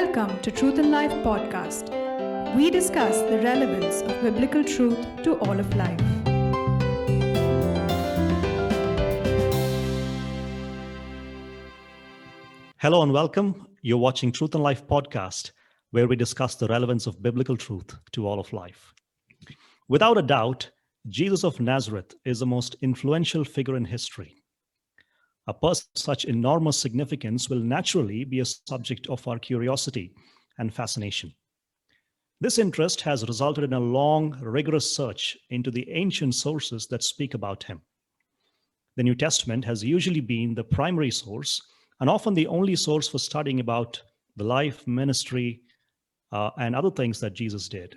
Welcome to Truth and Life podcast. We discuss the relevance of biblical truth to all of life. Hello and welcome. You're watching Truth and Life podcast, where we discuss the relevance of biblical truth to all of life. Without a doubt, Jesus of Nazareth is the most influential figure in history. A person of such enormous significance will naturally be a subject of our curiosity and fascination. This interest has resulted in a long, rigorous search into the ancient sources that speak about him. The New Testament has usually been the primary source and often the only source for studying about the life, ministry, and other things that Jesus did.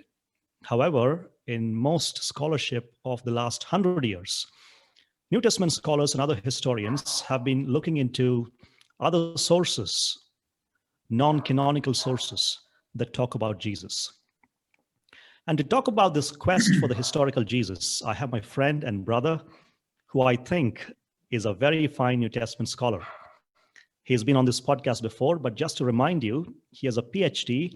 However, in most scholarship of the last 100 years, New Testament scholars and other historians have been looking into other sources, non-canonical sources that talk about Jesus. And to talk about this quest for the historical Jesus, I have my friend and brother, who I think is a very fine New Testament scholar. He's been on this podcast before, but just to remind you, he has a PhD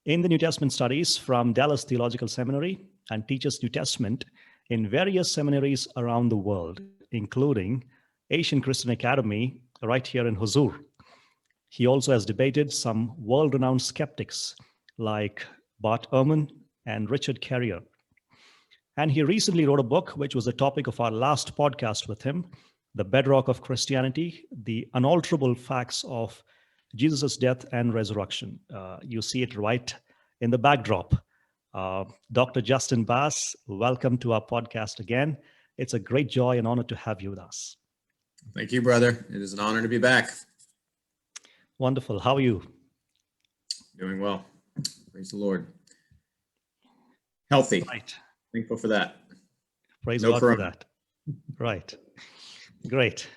in the New Testament studies from Dallas Theological Seminary and teaches New Testament in various seminaries around the world, including Asian Christian Academy right here in Huzur. He also has debated some world-renowned skeptics like Bart Ehrman and Richard Carrier. And he recently wrote a book, which was the topic of our last podcast with him, The Bedrock of Christianity, The Unalterable Facts of Jesus' Death and Resurrection. You see it right in the backdrop. Dr. Justin Bass, welcome to our podcast again. It's a great joy and honor to have you with us. Thank you, brother. It is an honor to be back. Wonderful. How are you? Doing well. Praise the Lord. Healthy. Right. Thankful for that. Praise God for that. Right. Great.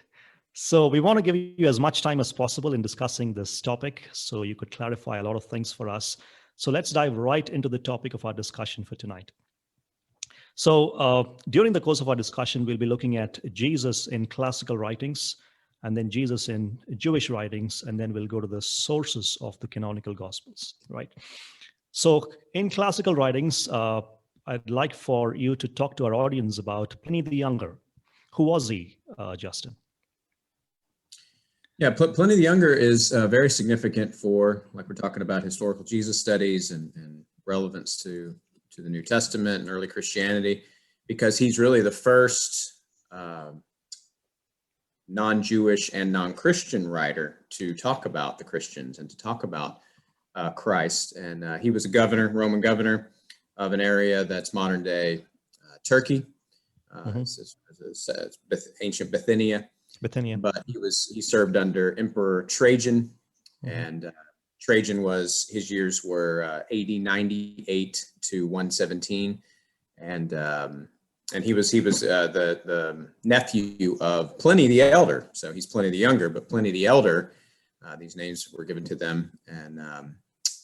So we want to give you as much time as possible in discussing this topic so you could clarify a lot of things for us. So let's dive right into the topic of our discussion for tonight. So during the course of our discussion, we'll be looking at Jesus in classical writings, and then Jesus in Jewish writings, and then we'll go to the sources of the canonical Gospels, right? So in classical writings, I'd like for you to talk to our audience about Pliny the Younger. Who was he, Justin? Yeah, Pliny the Younger is very significant for, like we're talking about, historical Jesus studies and relevance to the New Testament and early Christianity, because he's really the first non-Jewish and non-Christian writer to talk about the Christians and to talk about Christ. And he was a governor, Roman governor of an area that's modern day Turkey. It's ancient Bithynia. But he served under Emperor Trajan, and his years were AD 98 to 117, and he was the nephew of Pliny the Elder. So he's Pliny the Younger, but Pliny the Elder, these names were given to them, and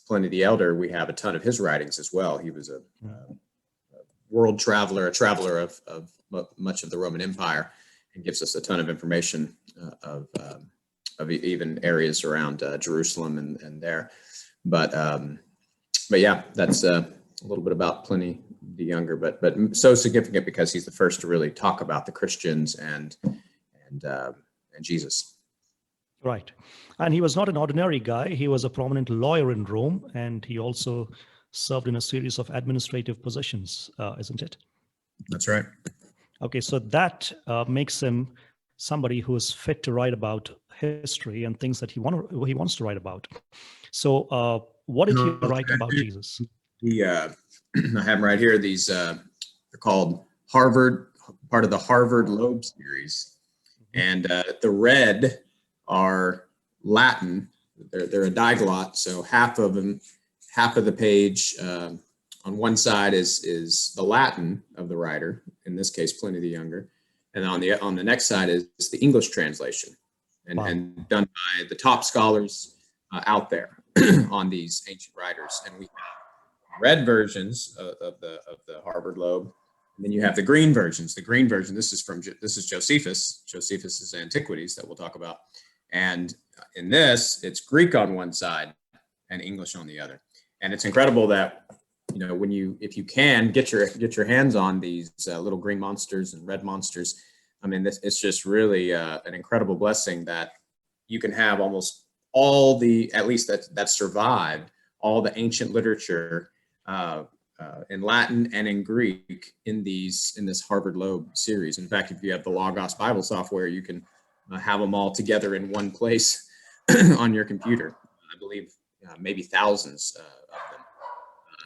Pliny the Elder, we have a ton of his writings as well. He was a world traveler, a traveler of much of the Roman Empire, and gives us a ton of information of even areas around Jerusalem and there. But yeah, that's a little bit about Pliny the Younger, but so significant because he's the first to really talk about the Christians and Jesus. Right. And he was not an ordinary guy. He was a prominent lawyer in Rome, and he also served in a series of administrative positions, isn't it? That's right. Okay, so that makes him somebody who is fit to write about history and things that he wants to write about. So what did he write about Jesus? I have them right here. These they're called Harvard, part of the Harvard Loeb series. And the red are Latin. They're a diglot, so half of the page on one side is the Latin of the writer, in this case Pliny the Younger, and on the next side is the English translation, and done by the top scholars out there on these ancient writers. And we have red versions of the Harvard Loeb, and then you have the green versions. The green version, this is Josephus's Antiquities that we'll talk about, and in this it's Greek on one side and English on the other. And it's incredible that, if you can get your hands on these little green monsters and red monsters, I mean, it's just really an incredible blessing that you can have almost all at least that survived all the ancient literature in Latin and in Greek in this Harvard Loeb series. In fact, if you have the Logos Bible software, you can have them all together in one place on your computer. I believe maybe thousands of them.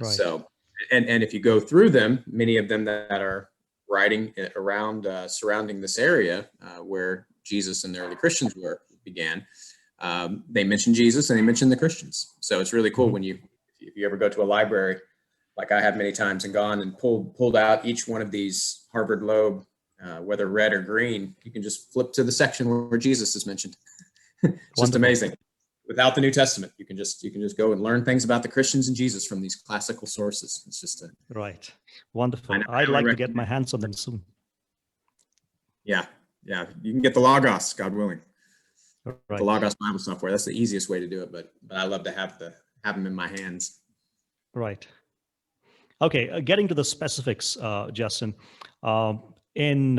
Right. So, and if you go through them, many of them that are writing around surrounding this area where Jesus and the early Christians began, they mention Jesus and they mention the Christians. So it's really cool when if you ever go to a library, like I have many times, and gone and pulled out each one of these Harvard Loeb, whether red or green, you can just flip to the section where Jesus is mentioned. It's just amazing. Without the New Testament, you can just go and learn things about the Christians and Jesus from these classical sources. It's just right. Wonderful. I'd like to get my hands on them soon. Yeah. You can get the Logos, God willing. Right. The Logos Bible software. That's the easiest way to do it, but I love to have them in my hands. Right. Okay. Getting to the specifics, Justin. In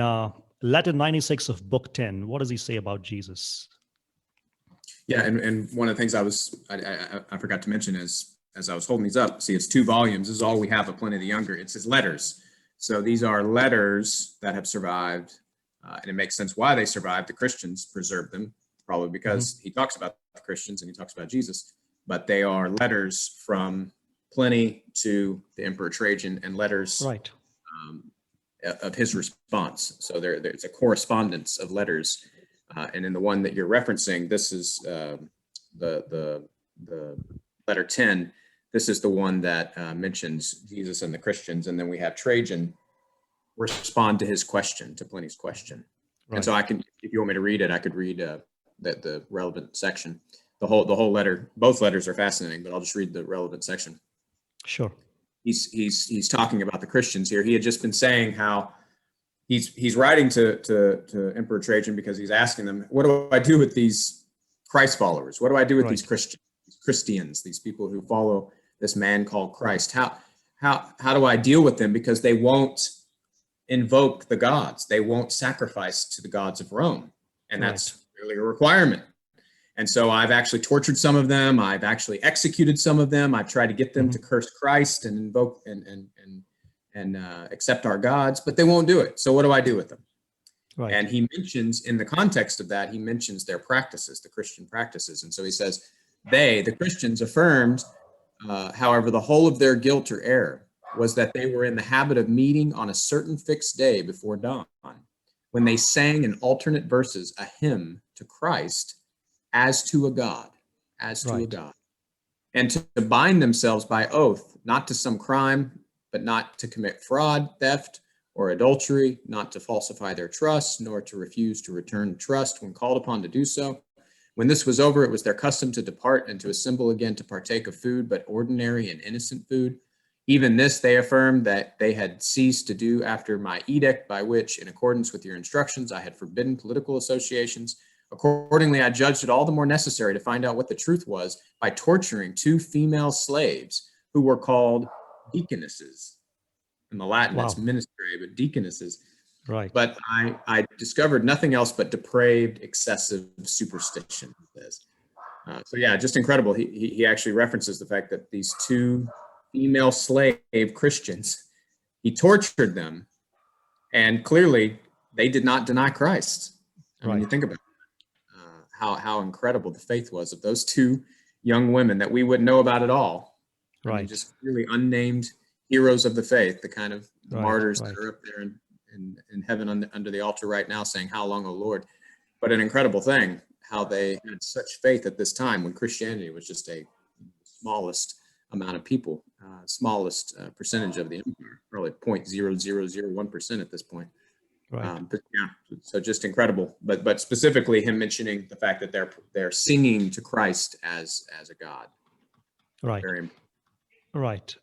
letter 96 of Book 10, what does he say about Jesus? Yeah, and one of the things I forgot to mention is, as I was holding these up, see, it's 2 volumes. This is all we have of Pliny the Younger. It's his letters. So these are letters that have survived, and it makes sense why they survived. The Christians preserved them, probably because he talks about the Christians and he talks about Jesus, but they are letters from Pliny to the Emperor Trajan, and letters right. Of his response. So there's a correspondence of letters. And in the one that you're referencing, this is the letter 10. This is the one that mentions Jesus and the Christians. And then we have Trajan respond to his question, to Pliny's question. Right. And so I can, if you want me to read it, I could read the relevant section. The whole letter, both letters are fascinating, but I'll just read the relevant section. Sure. He's talking about the Christians here. He had just been saying how he's writing to Emperor Trajan because he's asking them, what do I do with these Christ followers? What do I do with these Christians, these people who follow this man called Christ? How do I deal with them? Because they won't invoke the gods. They won't sacrifice to the gods of Rome. And that's really a requirement. And so I've actually tortured some of them. I've actually executed some of them. I've tried to get them to curse Christ and invoke and accept our gods, but they won't do it. So what do I do with them? Right. And he mentions, in the context of that, he mentions their practices, the Christian practices. And so he says, the Christians affirmed, however, the whole of their guilt or error was that they were in the habit of meeting on a certain fixed day before dawn, when they sang in alternate verses a hymn to Christ as to a God, a God, and to bind themselves by oath, not to some crime, but not to commit fraud, theft, or adultery, not to falsify their trust, nor to refuse to return trust when called upon to do so. When this was over, it was their custom to depart and to assemble again to partake of food, but ordinary and innocent food. Even this they affirmed that they had ceased to do after my edict, by which, in accordance with your instructions, I had forbidden political associations. Accordingly, I judged it all the more necessary to find out what the truth was by torturing 2 female slaves who were called deaconesses. In the Latin, it's ministry, but deaconesses. Right. But I discovered nothing else but depraved, excessive superstition. So yeah, just incredible. He actually references the fact that these 2 female slave Christians, he tortured them, and clearly they did not deny Christ. When you think about it, how incredible the faith was of those 2 young women that we wouldn't know about at all. I mean, just really unnamed heroes of the faith, the kind of martyrs that are up there in heaven under the altar right now saying, "How long, O Lord?" But an incredible thing, how they had such faith at this time when Christianity was just a smallest amount of people, smallest percentage of the empire, probably 0.0001% at this point. Right. But yeah, so just incredible. But specifically him mentioning the fact that they're singing to Christ as a God. Right. Right.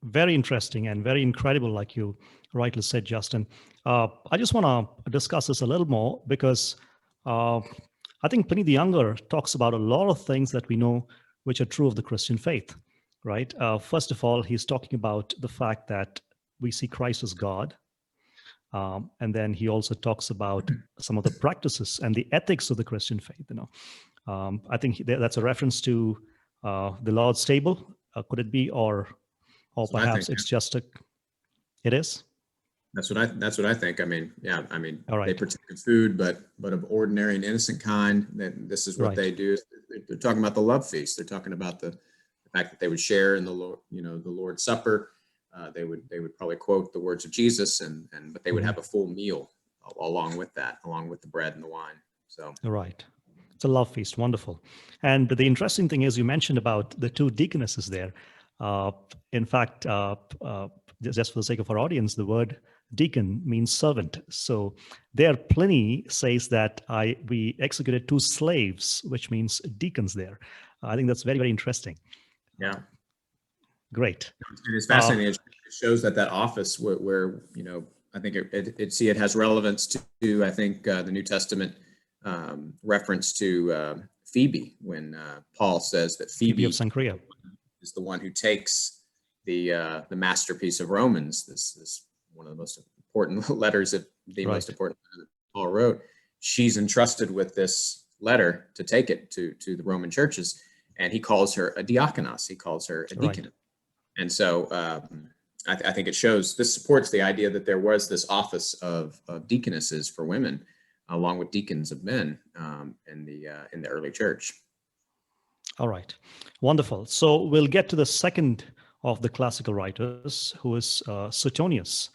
Very interesting and very incredible, like you rightly said, Justin. I just want to discuss this a little more because I think Pliny the Younger talks about a lot of things that we know which are true of the Christian faith, right? First of all, he's talking about the fact that we see Christ as God. And then he also talks about some of the practices and the ethics of the Christian faith. I think that's a reference to the Lord's table. Could it be, or That's what I perhaps think. it's just a? It is. That's what I think. I mean, yeah, I mean, All right. they partake of food, but of ordinary and innocent kind. That this is what Right. they do. They're talking about the love feast. They're talking about the fact that they would share in the Lord, the Lord's Supper. They would probably quote the words of Jesus, but they would have a full meal along with that, along with the bread and the wine. So Right. It's a love feast. Wonderful. And the interesting thing is, you mentioned about the two deaconesses there. In fact, just for the sake of our audience, the word deacon means servant. So there, Pliny says that we executed two slaves, which means deacons there. I think that's very, very interesting. yeah, Great. it is fascinating. It shows that office where I think it has relevance to I think the New Testament reference to Phoebe when Paul says that Phoebe of Cenchrea is the one who takes the masterpiece of Romans. This one of the most important letters of the Right. most important letter that Paul wrote. She's entrusted with this letter to take it to the Roman churches, and he calls her a diakonos. He calls her a deacon. Right. And so I think it shows, this supports the idea that there was this office of deaconesses for women, along with deacons of men in the early church. All right. Wonderful. So we'll get to the second of the classical writers, who is Suetonius.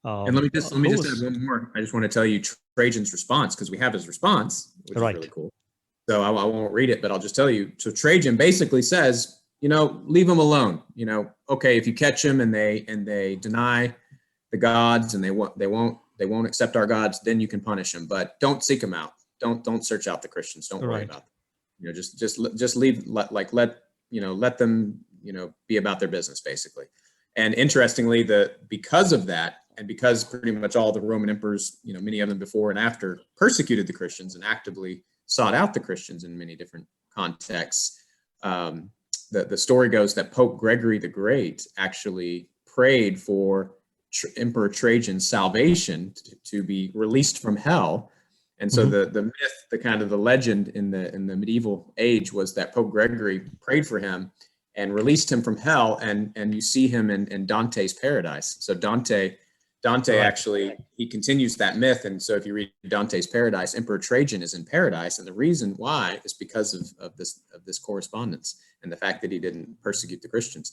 And let me just add one more. I just want to tell you Trajan's response, because we have his response, which Right. is really cool. So I won't read it, but I'll just tell you. So Trajan basically says, leave them alone. Okay, if you catch them and they deny the gods and they won't accept our gods, then you can punish them. But don't seek them out. Don't search out the Christians. Don't worry about them. Just leave. Let them be about their business, basically. And interestingly, because of that, and because pretty much all the Roman emperors, many of them before and after, persecuted the Christians and actively sought out the Christians in many different contexts. The story goes that Pope Gregory the Great actually prayed for Emperor Trajan's salvation to be released from hell. And so the myth, the legend in the medieval age was that Pope Gregory prayed for him and released him from hell. And you see him in Dante's Paradise. So Dante actually, he continues that myth. And so if you read Dante's Paradise, Emperor Trajan is in paradise. And the reason why is because of this correspondence and the fact that he didn't persecute the Christians,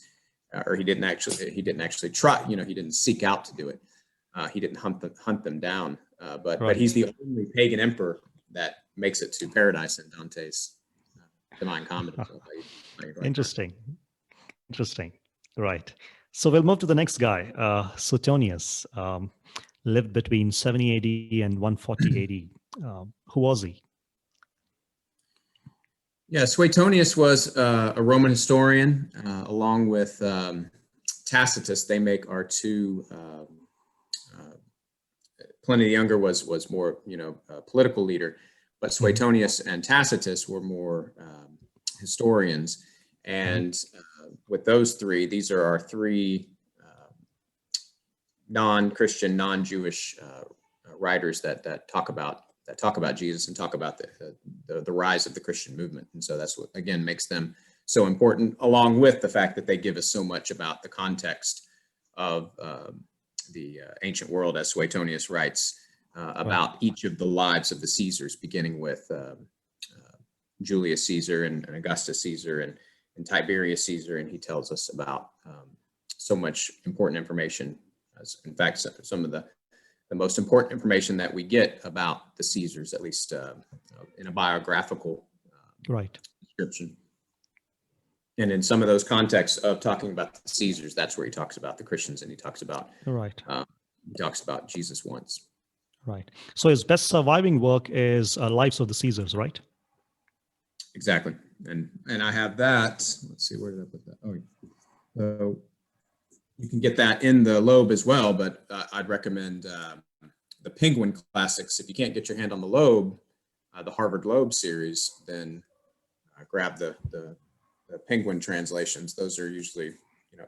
or he didn't actually try, he didn't seek out to do it. He didn't hunt them down. But he's the only pagan emperor that makes it to paradise in Dante's Divine Comedy. So Interesting. Right. So we'll move to the next guy, Suetonius, lived between 70 AD and 140 AD. Who was he? Yeah, Suetonius was a Roman historian, along with Tacitus. They make our two. Pliny the Younger was more, a political leader, but Suetonius and Tacitus were more historians. And with those three, these are our three non-Christian, non-Jewish writers that talk about Jesus and talk about the rise of the Christian movement. And so that's what, again, makes them so important, along with the fact that they give us so much about the context of the ancient world, as Suetonius writes about each of the lives of the Caesars, beginning with Julius Caesar and Augustus Caesar and Tiberius Caesar. And he tells us about so much important information. In fact, some of the most important information that we get about the Caesars, at least in a biographical description. And in some of those contexts of talking about the Caesars, that's where he talks about the Christians, and he talks about Jesus once. Right. So his best surviving work is Lives of the Caesars, right? Exactly. And I have that. Let's see, where did I put that? Oh, so you can get that in the Loeb as well, but I'd recommend the Penguin Classics. If you can't get your hand on the Loeb, the Harvard Loeb series, then grab the Penguin translations. Those are usually,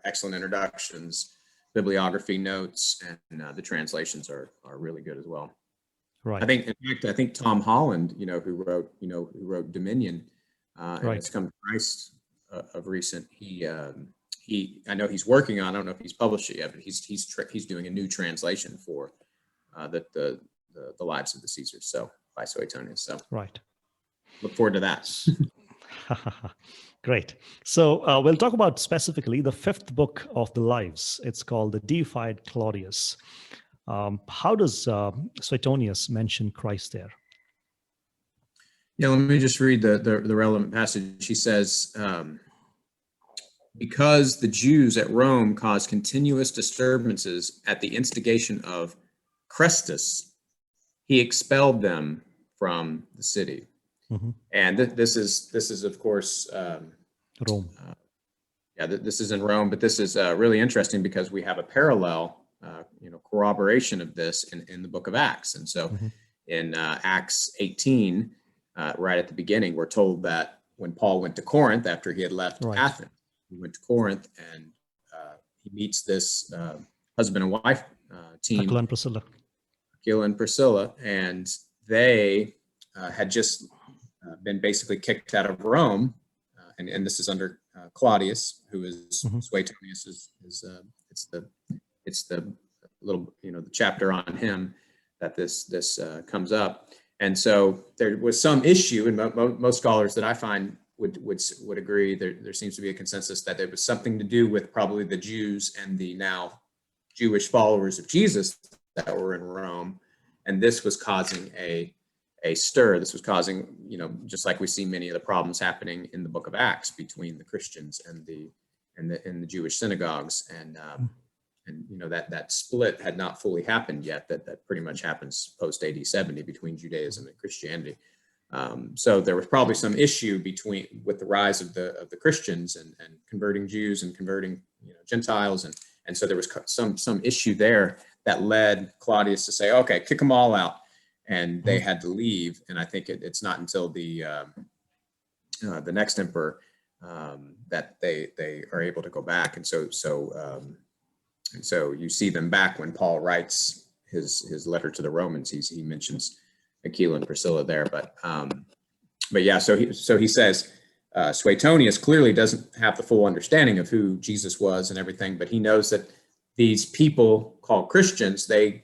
excellent introductions, bibliography notes, and the translations are really good as well. Right. I think Tom Holland, who wrote Dominion, and Right. It's Come to Christ of recent. I know he's working on. I don't know if he's published it yet, but he's doing a new translation for the Lives of the Caesars. So by Suetonius. So Right. look forward to that. Great. So we'll talk about specifically the fifth book of the Lives. It's called The Deified Claudius. How does Suetonius mention Christ there? Yeah, let me just read the relevant passage. He says, because the Jews at Rome caused continuous disturbances at the instigation of Chrestus, he expelled them from the city. Mm-hmm. And this is of course Rome. This is in Rome, but this is really interesting because we have a parallel, corroboration of this in the book of Acts. And so in Acts 18, right at the beginning, we're told that when Paul went to Corinth after he had left Athens, he went to Corinth and he meets this husband and wife team, Aquila and Priscilla, and they had just been basically kicked out of Rome, and this is under Claudius, who is Suetonius. It's the little the chapter on him that this comes up, and so there was some issue, and most scholars that I find would agree. There seems to be a consensus that there was something to do with probably the Jews and the now Jewish followers of Jesus that were in Rome, and this was causing a stir. This was causing, just like we see many of the problems happening in the book of Acts between the Christians and the Jewish synagogues, and that split had not fully happened yet. That pretty much happens post AD 70 between Judaism and Christianity. So there was probably some issue with the rise of the Christians and converting Jews and converting Gentiles, and so there was some issue there that led Claudius to say, okay, kick them all out. And they had to leave, and I think it's not until the next emperor that they are able to go back. And so you see them back when Paul writes his letter to the Romans. He mentions Aquila and Priscilla there, but yeah. So he says Suetonius clearly doesn't have the full understanding of who Jesus was and everything, but he knows that these people called Christians, they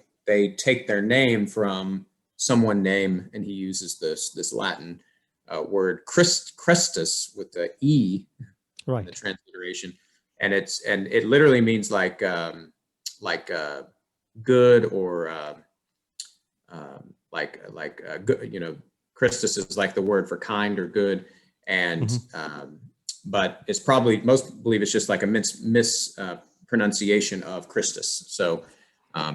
take their name from someone named, and he uses this Latin word Christus with the E, in the transliteration, and it literally means like good, or good. Christus is like the word for kind or good, and but it's probably, most believe it's just like a mispronunciation of Christus. So.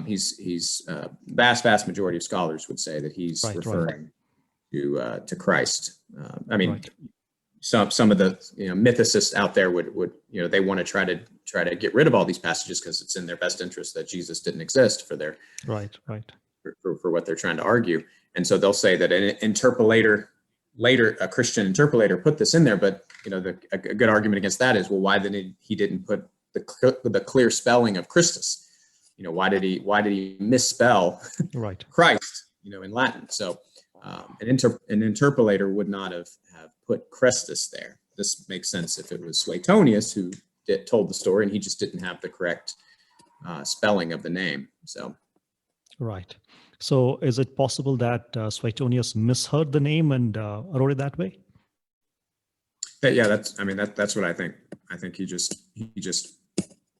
He's vast majority of scholars would say that he's referring to Christ. Some of the mythicists out there would they want to try to get rid of all these passages because it's in their best interest that Jesus didn't exist for their for what they're trying to argue, and so they'll say that an interpolator later, a Christian interpolator, put this in there, but a good argument against that is, well, why he didn't put the clear spelling of Christus? Why did he misspell Christ, in Latin? So an interpolator would not have put Christus there. This makes sense if it was Suetonius who told the story and he just didn't have the correct spelling of the name. So. Right. So is it possible that Suetonius misheard the name and wrote it that way? Yeah, that's what I think. I think he just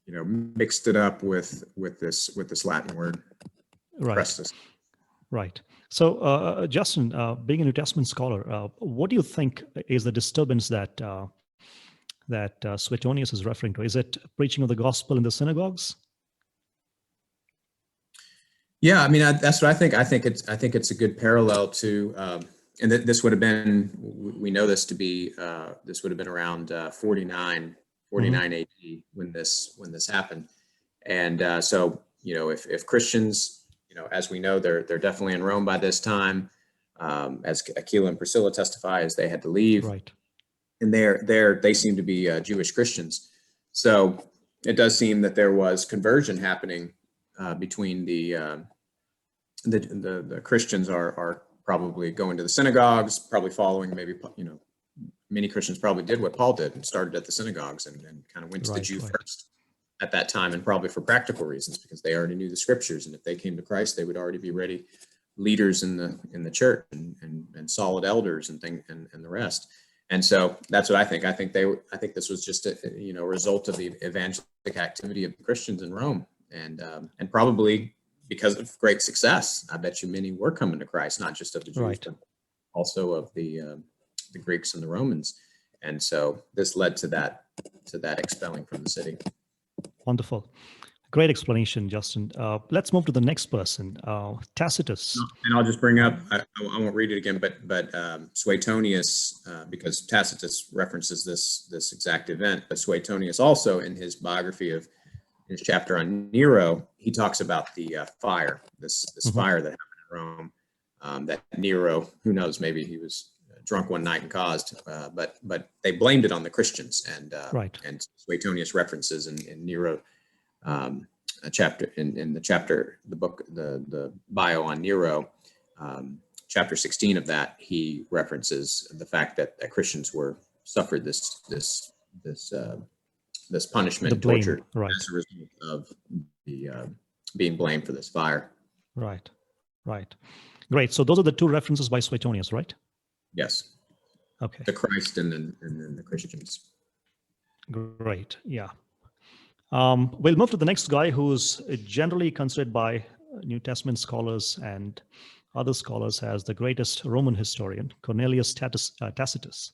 mixed it up with this Latin word, Christus. Right. So, Justin, being a New Testament scholar, what do you think is the disturbance that Suetonius is referring to? Is it preaching of the gospel in the synagogues? Yeah, that's what I think. I think it's a good parallel to, and this would have been, we know this to be, this would have been around 49 AD when this happened, and so if Christians, as we know, they're definitely in Rome by this time, as Aquila and Priscilla testify, as they had to leave. Right. and they seem to be Jewish Christians. So it does seem that there was conversion happening between the Christians are probably going to the synagogues, probably following maybe, many Christians probably did what Paul did and started at the synagogues and kind of went to the Jew first at that time, and probably for practical reasons because they already knew the scriptures, and if they came to Christ, they would already be ready leaders in the church and solid elders and the rest. And so that's what I think. I think this was just a result of the evangelistic activity of Christians in Rome, and probably because of great success. I bet you many were coming to Christ, not just of the Jews, but also of the Greeks and the Romans. And so this led to that expelling from the city. Wonderful. Great explanation, Justin. Let's move to the next person, Tacitus. And I'll just bring up, I won't read it again, but Suetonius, because Tacitus references this exact event, but Suetonius also, in his biography of his chapter on Nero, he talks about the fire, this fire that happened in Rome, that Nero, who knows, maybe he was drunk one night and caused, but they blamed it on the Christians, and Suetonius references in Nero, a chapter in the book, the bio on Nero, chapter 16 of that, he references the fact that Christians suffered this punishment, torture, as a result of the being blamed for this fire. Right. Great. So those are the two references by Suetonius, right? Yes. Okay. The Christ and then the Christians. Great. Yeah. We'll move to the next guy who's generally considered by New Testament scholars and other scholars as the greatest Roman historian, Cornelius Tacitus.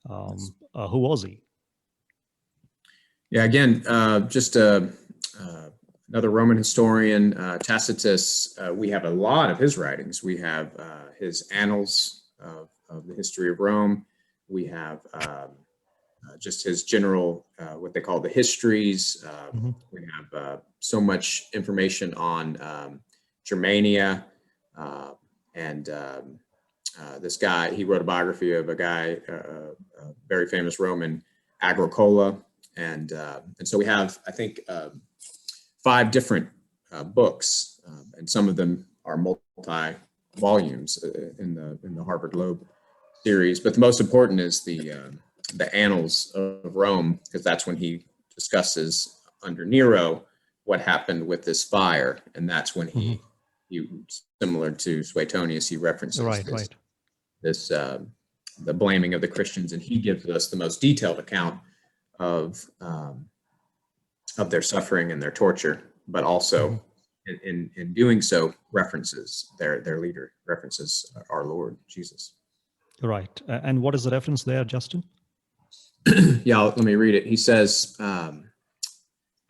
Who was he? Yeah, again, just another Roman historian, Tacitus. We have a lot of his writings. We have his Annals of the history of Rome. We have just his general, what they call the histories. We have so much information on Germania, and this guy, he wrote a biography of a guy, a very famous Roman, Agricola. And so we have, I think, 5 different books, and some of them are multi-volumes in the Harvard Globe series. But the most important is the Annals of Rome, because that's when he discusses under Nero what happened with this fire, and that's when he similar to Suetonius, he references this the blaming of the Christians, and he gives us the most detailed account of their suffering and their torture, but also in doing so references their leader, references our Lord Jesus. Right. And what is the reference there, Justin? Yeah, let me read it. He says,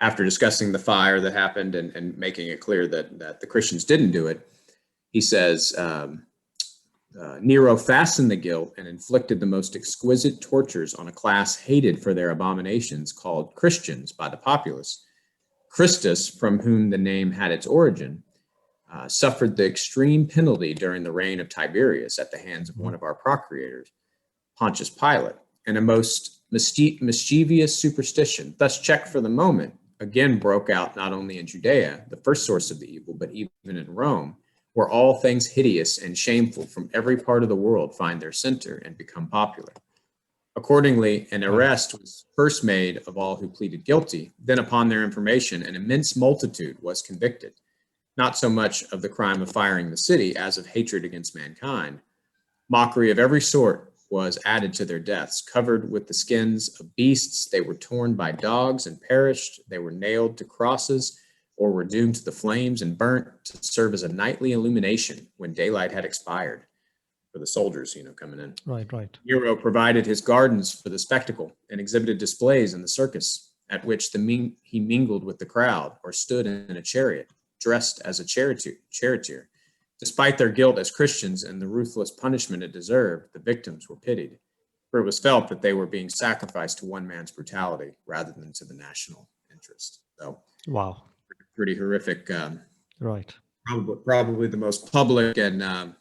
after discussing the fire that happened and making it clear that the Christians didn't do it, he says, Nero fastened the guilt and inflicted the most exquisite tortures on a class hated for their abominations, called Christians by the populace. Christus, from whom the name had its origin, suffered the extreme penalty during the reign of Tiberius at the hands of one of our procurators, Pontius Pilate, and a most mischievous superstition, thus checked for the moment, again broke out not only in Judea, the first source of the evil, but even in Rome, where all things hideous and shameful from every part of the world find their center and become popular. Accordingly, an arrest was first made of all who pleaded guilty. Then, upon their information, an immense multitude was convicted, not so much of the crime of firing the city as of hatred against mankind. Mockery of every sort was added to their deaths. Covered with the skins of beasts, they were torn by dogs and perished. They were nailed to crosses or were doomed to the flames and burnt to serve as a nightly illumination when daylight had expired for the soldiers, coming in. Right. Nero provided his gardens for the spectacle and exhibited displays in the circus, at which he mingled with the crowd or stood in a chariot, dressed as a charioteer. Despite their guilt as Christians and the ruthless punishment it deserved, the victims were pitied, for it was felt that they were being sacrificed to one man's brutality rather than to the national interest. So, wow, pretty horrific. Right. Probably the most public and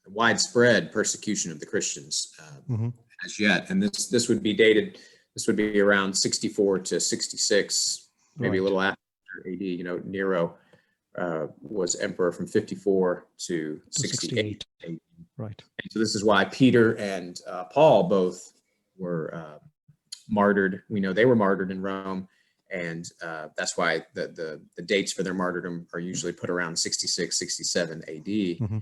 widespread persecution of the Christians as yet. And this would be dated. This would be around 64 to 66, maybe a Right. little after AD. Nero was emperor from 54 to 68. Right. And so this is why Peter and Paul both were martyred. We know they were martyred in Rome, and that's why the dates for their martyrdom are usually put around 66, 67 AD. Mm-hmm.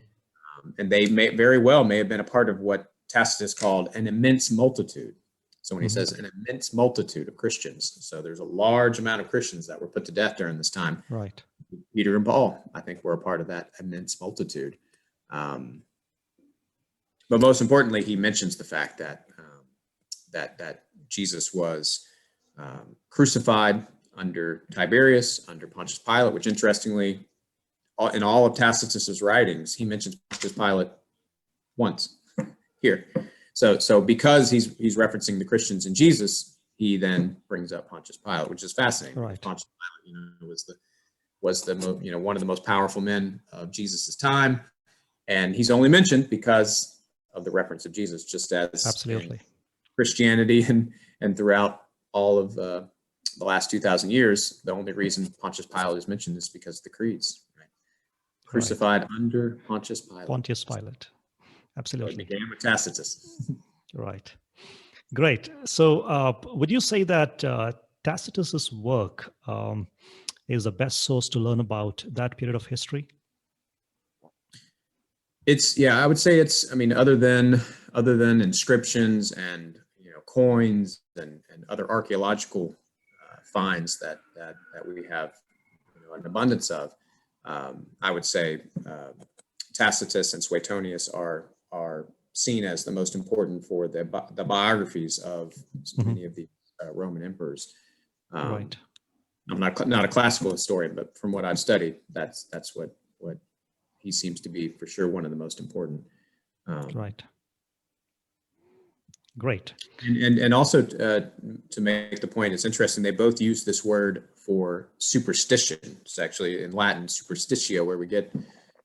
And they may have been a part of what Tacitus called an immense multitude. So when he says an immense multitude of Christians, so there's a large amount of Christians that were put to death during this time. Right. Peter and Paul, I think, were a part of that immense multitude. But most importantly, he mentions the fact that that Jesus was crucified under Tiberius, under Pontius Pilate, which interestingly, in all of Tacitus's writings, he mentions Pontius Pilate once here. So because he's referencing the Christians in Jesus, he then brings up Pontius Pilate, which is fascinating. Right. Pontius Pilate, was the one of the most powerful men of Jesus's time, and he's only mentioned because of the reference of Jesus, just as Absolutely. Christianity and throughout all of the last 2,000 years, the only reason Pontius Pilate is mentioned is because of the creeds. Right? Crucified under Pontius Pilate. Pontius Pilate. Absolutely. So it began with Tacitus. Right. Great. So would you say that Tacitus's work is the best source to learn about that period of history? I would say it's, other than inscriptions and coins and other archaeological finds that we have an abundance of, I would say Tacitus and Suetonius are seen as the most important for the biographies of many of the Roman emperors. Right. I'm not a classical historian, but from what I've studied, that's what he seems to be for sure one of the most important. Right. Great. And also to make the point, it's interesting, they both use this word for superstition. It's actually in Latin, superstitio, where we get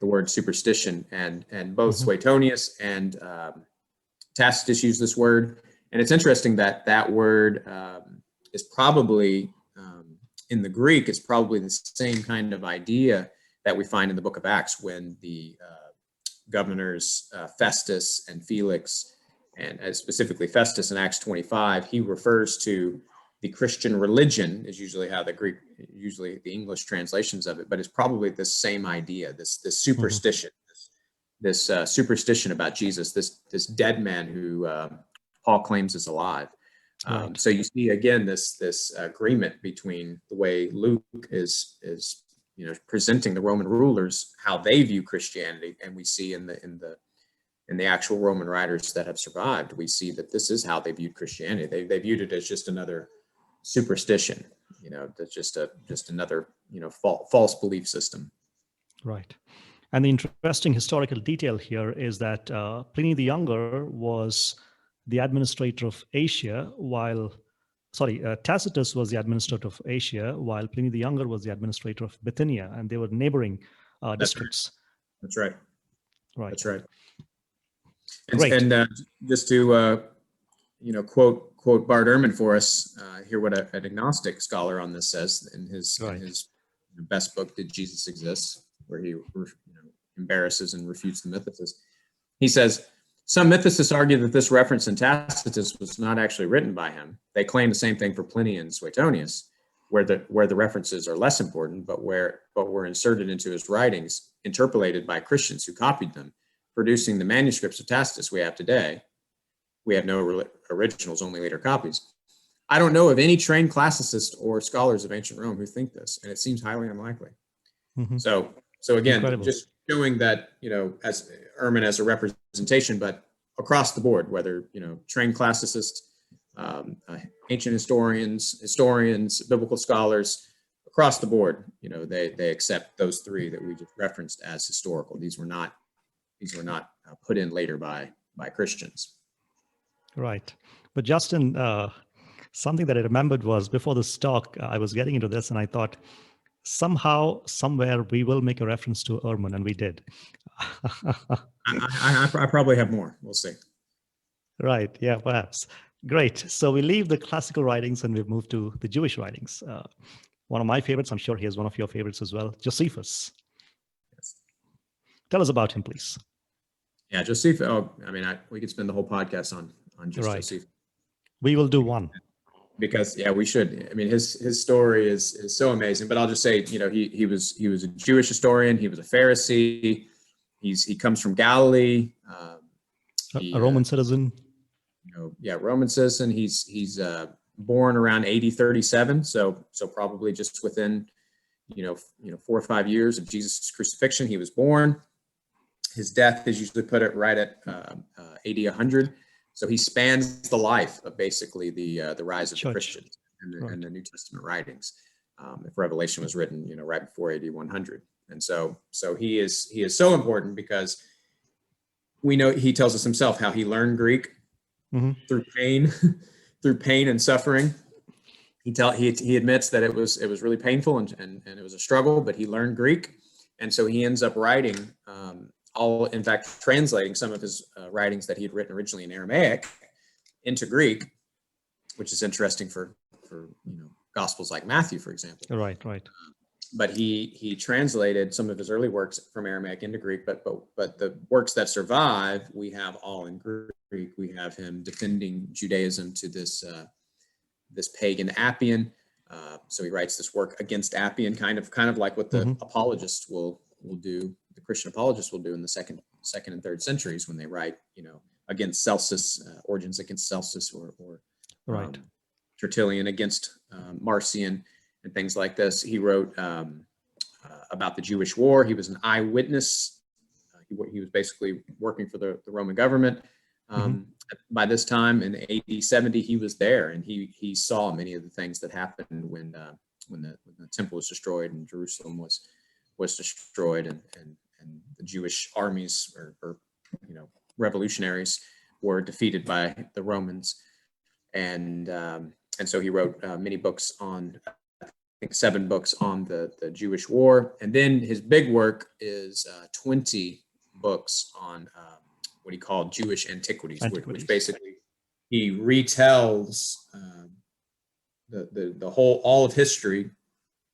the word superstition, and both Suetonius and Tacitus use this word. And it's interesting that word is probably, in the Greek, it's probably the same kind of idea that we find in the book of Acts when the governors Festus and Felix, and specifically Festus in Acts 25, he refers to the Christian religion, is usually how usually the English translations of it, but it's probably the same idea, this superstition, this superstition about Jesus, this dead man who Paul claims is alive. Right. So you see again this agreement between the way Luke is presenting the Roman rulers, how they view Christianity, and we see in the actual Roman writers that have survived, we see that this is how they viewed Christianity. They viewed it as just another superstition, that's just another false belief system. Right. And the interesting historical detail here is that Pliny the Younger was the administrator of Asia, Tacitus was the administrator of Asia, while Pliny the Younger was the administrator of Bithynia, and they were neighboring districts. That's right. Right. That's right. Great. And just to quote Bart Ehrman for us, hear what an agnostic scholar on this says in his best book, Did Jesus Exist?, where he embarrasses and refutes the mythicists. He says, some mythicists argue that this reference in Tacitus was not actually written by him. They claim the same thing for Pliny and Suetonius, where the references are less important, but were inserted into his writings, interpolated by Christians who copied them, producing the manuscripts of Tacitus we have today. We have no originals, only later copies. I don't know of any trained classicists or scholars of ancient Rome who think this, and it seems highly unlikely. So again, Incredible. Just showing that, as Ehrman as a representation, but across the board, whether, trained classicists, ancient historians, biblical scholars, across the board, they accept those three that we just referenced as historical. These were not put in later by Christians. Right. But Justin, something that I remembered was before this talk, I was getting into this and I thought, somehow, somewhere, we will make a reference to Ehrman, and we did. I probably have more. We'll see. Right. Yeah, perhaps. Great. So we leave the classical writings and we move to the Jewish writings. One of my favorites, I'm sure he is one of your favorites as well, Josephus. Yes. Tell us about him, please. Yeah, Joseph. Oh, I mean, we could spend the whole podcast on just Right. Joseph. We will do one. Because yeah, we should. I mean, his story is so amazing. But I'll just say, he was a Jewish historian. He was a Pharisee. He comes from Galilee. A Roman citizen. Roman citizen. He's born around AD 37. So probably just within 4 or 5 years of Jesus' crucifixion, he was born. His death is usually put it right at AD 100. So he spans the life of basically the rise of the Christians and the New Testament writings. If Revelation was written, right before AD 100, and so he is so important because we know he tells us himself how he learned Greek through pain, and suffering. He admits that it was really painful and it was a struggle, but he learned Greek, and so he ends up writing. In fact, translating some of his writings that he had written originally in Aramaic into Greek, which is interesting for Gospels like Matthew, for example. Right. But he translated some of his early works from Aramaic into Greek. But the works that survive, we have all in Greek. We have him defending Judaism to this pagan Appian. So he writes this work against Appian, kind of like what the apologists will do. The Christian apologists will do in the second and third centuries when they write, against Celsus, Origen's against Celsus, or right. Tertullian against Marcion, and things like this. He wrote about the Jewish war. He was an eyewitness. He was basically working for the Roman government. By this time in AD 70, he was there, and he saw many of the things that happened when the temple was destroyed and Jerusalem was destroyed, and the Jewish armies or revolutionaries were defeated by the Romans, and so he wrote many books on, I think 7 books on the Jewish war, and then his big work is 20 books on what he called Jewish antiquities. Which basically he retells the whole all of history,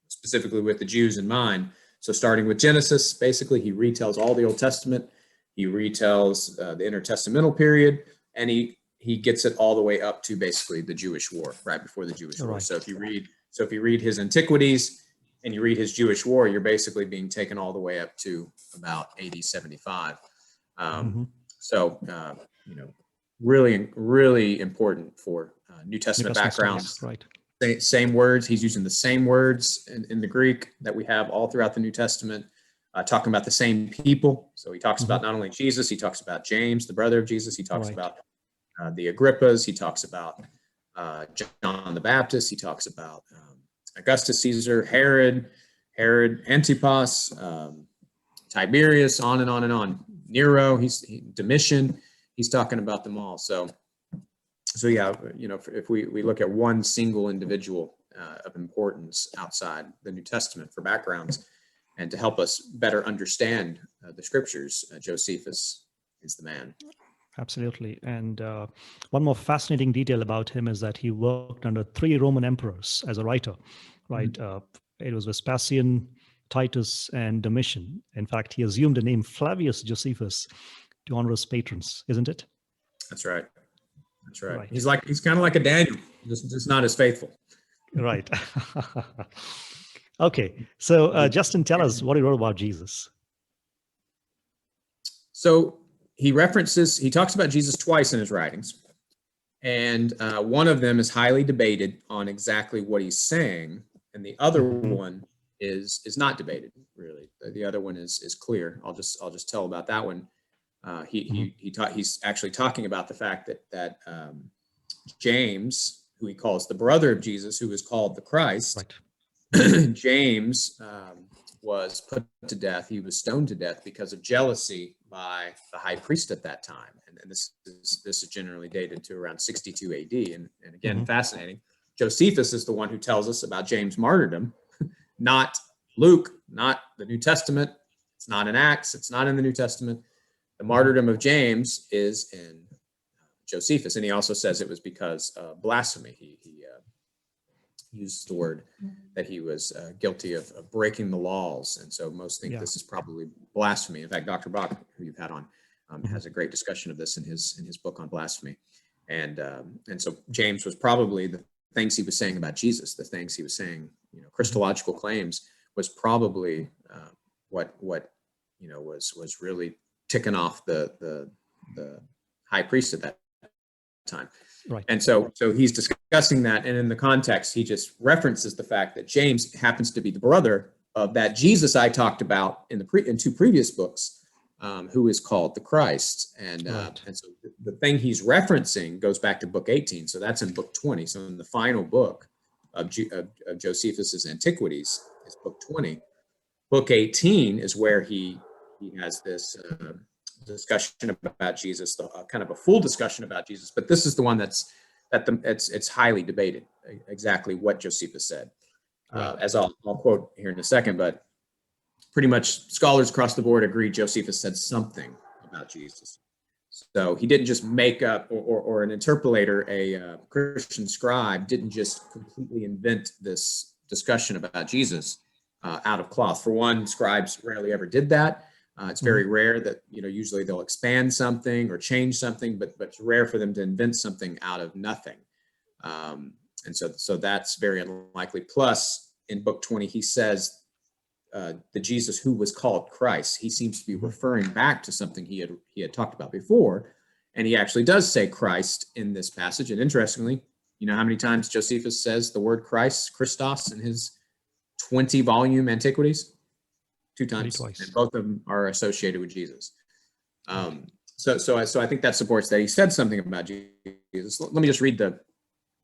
specifically with the Jews in mind. So starting with Genesis, basically he retells all the Old Testament, he retells the intertestamental period, and he gets it all the way up to basically the Jewish war, right before the Jewish war. So if you read his Antiquities and you read his Jewish war, you're basically being taken all the way up to about AD 75. Really, really important for New Testament backgrounds. Studies, right. Same words. He's using the same words in the Greek that we have all throughout the New Testament, talking about the same people. So he talks about not only Jesus, he talks about James, the brother of Jesus. He talks about the Agrippas. He talks about John the Baptist. He talks about Augustus Caesar, Herod, Antipas, Tiberius, on and on and on. Nero, Domitian. He's talking about them all. So yeah, if we look at one single individual of importance outside the New Testament for backgrounds and to help us better understand the scriptures, Josephus is the man. Absolutely. And one more fascinating detail about him is that he worked under 3 Roman emperors as a writer, right? It was Vespasian, Titus, and Domitian. In fact, he assumed the name Flavius Josephus to honor his patrons, isn't it? That's right. He's kind of like a Daniel, just not as faithful. Right. Okay. So Justin, tell us what he wrote about Jesus. So he talks about Jesus twice in his writings. And one of them is highly debated on exactly what he's saying. And the other one is not debated, really. The other one is clear. I'll just tell about that one. He's actually talking about the fact that James, who he calls the brother of Jesus, who is called the Christ, James was put to death. He was stoned to death because of jealousy by the high priest at that time. And this is generally dated to around 62 AD. And again, fascinating. Josephus is the one who tells us about James' martyrdom, not Luke, not the New Testament. It's not in Acts. It's not in the New Testament. The martyrdom of James is in Josephus. And he also says it was because of blasphemy. He used the word that he was guilty of breaking the laws. And so most think this is probably blasphemy. In fact, Dr. Bach, who you've had on, has a great discussion of this in his book on blasphemy. And so James was probably the things he was saying about Jesus, the things he was saying, Christological claims, was probably what was really ticking off the high priest at that time. Right. And so he's discussing that, and in the context, he just references the fact that James happens to be the brother of that Jesus I talked about in two previous books, who is called the Christ. And so the thing he's referencing goes back to book 18. So that's in book 20. So in the final book of Josephus's Antiquities is book 20. Book 18 is where he has this discussion about Jesus, kind of a full discussion about Jesus. But this is the one it's highly debated exactly what Josephus said, as I'll quote here in a second. But pretty much scholars across the board agree Josephus said something about Jesus. So he didn't just make up, or an interpolator, a Christian scribe didn't just completely invent this discussion about Jesus out of cloth. For one, scribes rarely ever did that. It's very rare that, usually they'll expand something or change something, but it's rare for them to invent something out of nothing. And so that's very unlikely. Plus, in book 20, he says the Jesus who was called Christ, he seems to be referring back to something he had talked about before. And he actually does say Christ in this passage. And interestingly, you know how many times Josephus says the word Christ, Christos, in his 20-volume Antiquities? 2 times, Twice. and both of them are associated with Jesus. So I think that supports that he said something about Jesus. Let me just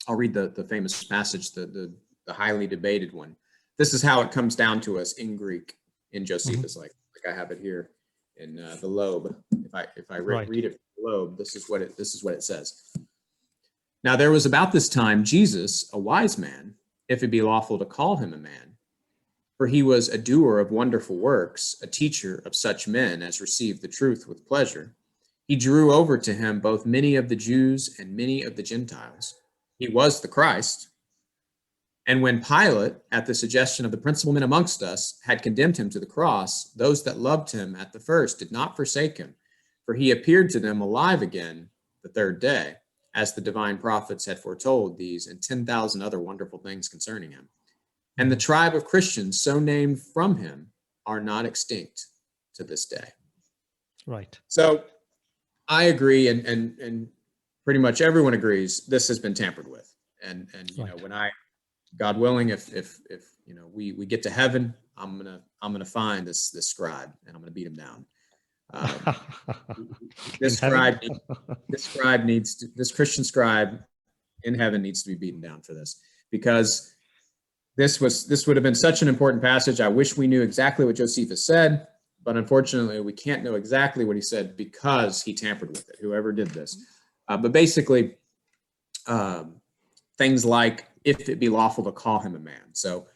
I'll read the famous passage, the highly debated one. This is how it comes down to us in Greek in Josephus, like I have it here in the Loeb. If I read it from the Loeb, this is what it says. Now there was about this time Jesus, a wise man, if it be lawful to call him a man, for he was a doer of wonderful works, a teacher of such men as received the truth with pleasure. He drew over to him both many of the Jews and many of the Gentiles. He was the Christ. And when Pilate, at the suggestion of the principal men amongst us, had condemned him to the cross, those that loved him at the first did not forsake him, for he appeared to them alive again the third day, as the divine prophets had foretold these and 10,000 other wonderful things concerning him. And the tribe of Christians so named from him are not extinct to this day. Right. So I agree, and pretty much everyone agrees this has been tampered with. And when God willing, if we get to heaven, I'm gonna find this scribe and I'm gonna beat him down. This Christian scribe in heaven needs to be beaten down for this, because this would have been such an important passage. I wish we knew exactly what Josephus said, but unfortunately we can't know exactly what he said because he tampered with it, whoever did this. But basically, things like, if it be lawful to call him a man. So,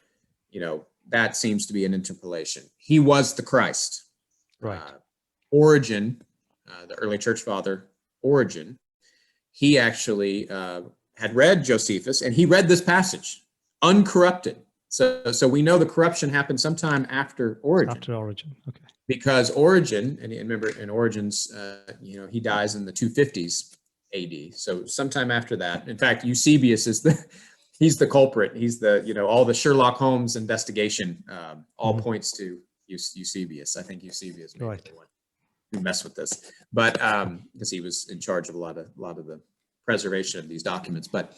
that seems to be an interpolation. He was the Christ. Right. Origen, the early church father, Origen, he actually had read Josephus, and he read this passage uncorrupted. So we know the corruption happened sometime after Origen. After Origen, okay. Because Origen, and remember in Origen's, he dies in the 250s AD. So sometime after that, in fact, Eusebius he's the culprit. He's all the Sherlock Holmes investigation all points to Eusebius. I think Eusebius may be the one who messed with this, but because he was in charge of a lot of the preservation of these documents. But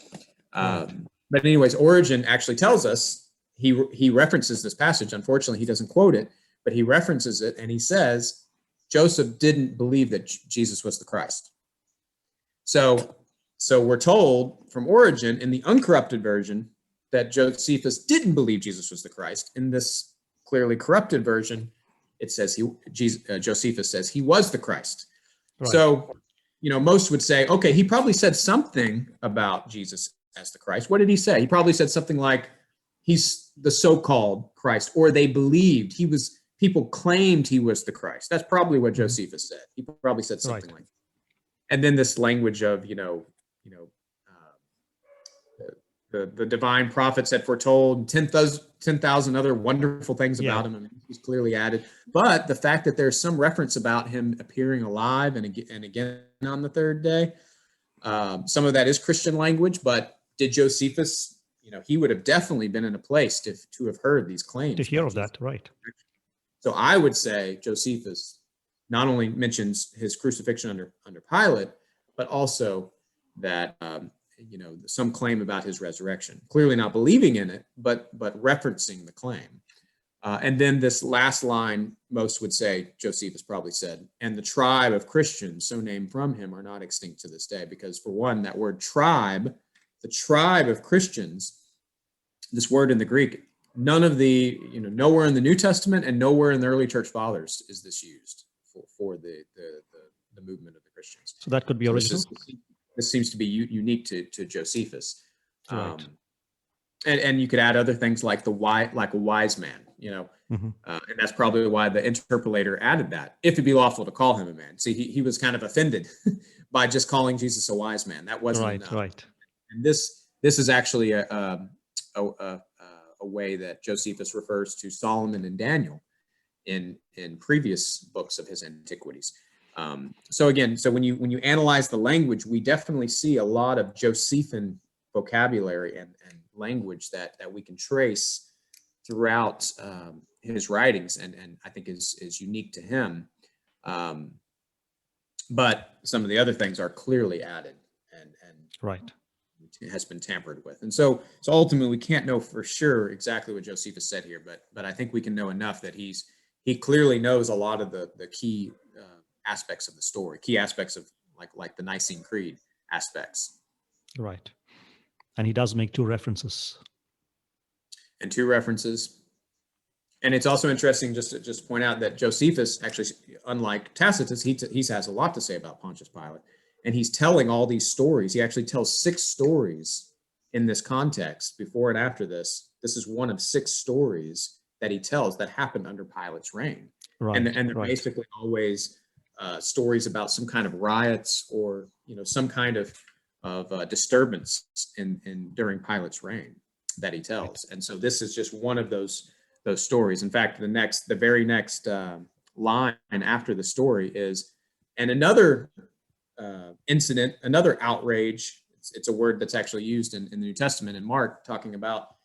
anyways, Origen actually tells us, he references this passage. Unfortunately, he doesn't quote it, but he references it, and he says Joseph didn't believe that Jesus was the Christ. So we're told from Origen in the uncorrupted version that Josephus didn't believe Jesus was the Christ. In this clearly corrupted version, it says Josephus says he was the Christ. Right. So, most would say, okay, he probably said something about Jesus as the Christ. What did he say? He probably said something like, he's the so-called Christ, or they believed people claimed he was the Christ. That's probably what Josephus said. He probably said something like that. and then this language of, the divine prophets had foretold 10,000 other wonderful things about him. I mean, he's clearly added. But the fact that there's some reference about him appearing alive and again on the third day, some of that is Christian language. But did Josephus, he would have definitely been in a place to have heard these claims. To hear of that, right. So I would say Josephus not only mentions his crucifixion under Pilate, but also that some claim about his resurrection. Clearly not believing in it, but referencing the claim. And then this last line, most would say Josephus probably said, and the tribe of Christians, so named from him, are not extinct to this day. Because for one, that word tribe, the tribe of Christians, this word in the Greek, none of the, nowhere in the New Testament and nowhere in the early church fathers is this used for the movement of the Christians. So that could be original. This seems to be unique to Josephus. Right. And you could add other things like a wise man, and that's probably why the interpolator added that, if it be lawful to call him a man. See, he was kind of offended by just calling Jesus a wise man. That wasn't enough. Right. And this is actually a way that Josephus refers to Solomon and Daniel in previous books of his antiquities. So when you analyze the language, we definitely see a lot of Josephan vocabulary and language that we can trace throughout his writings, and I think is unique to him. But some of the other things are clearly added and right. has been tampered with. And so ultimately we can't know for sure exactly what Josephus said here, but I think we can know enough that he clearly knows a lot of the key aspects of the story, key aspects of like the Nicene Creed aspects. Right. And he does make two references. And it's also interesting just to point out that Josephus actually, unlike Tacitus, he has a lot to say about Pontius Pilate, and he's telling all these stories. He actually tells 6 stories in this context, before and after this. This is one of 6 stories that he tells that happened under Pilate's reign. Right. And they're basically always stories about some kind of riots or some kind of disturbance during Pilate's reign that he tells. And so this is just one of those stories. In fact, the very next line after the story is, and another incident, another outrage. It's a word that's actually used in the New Testament in Mark, talking about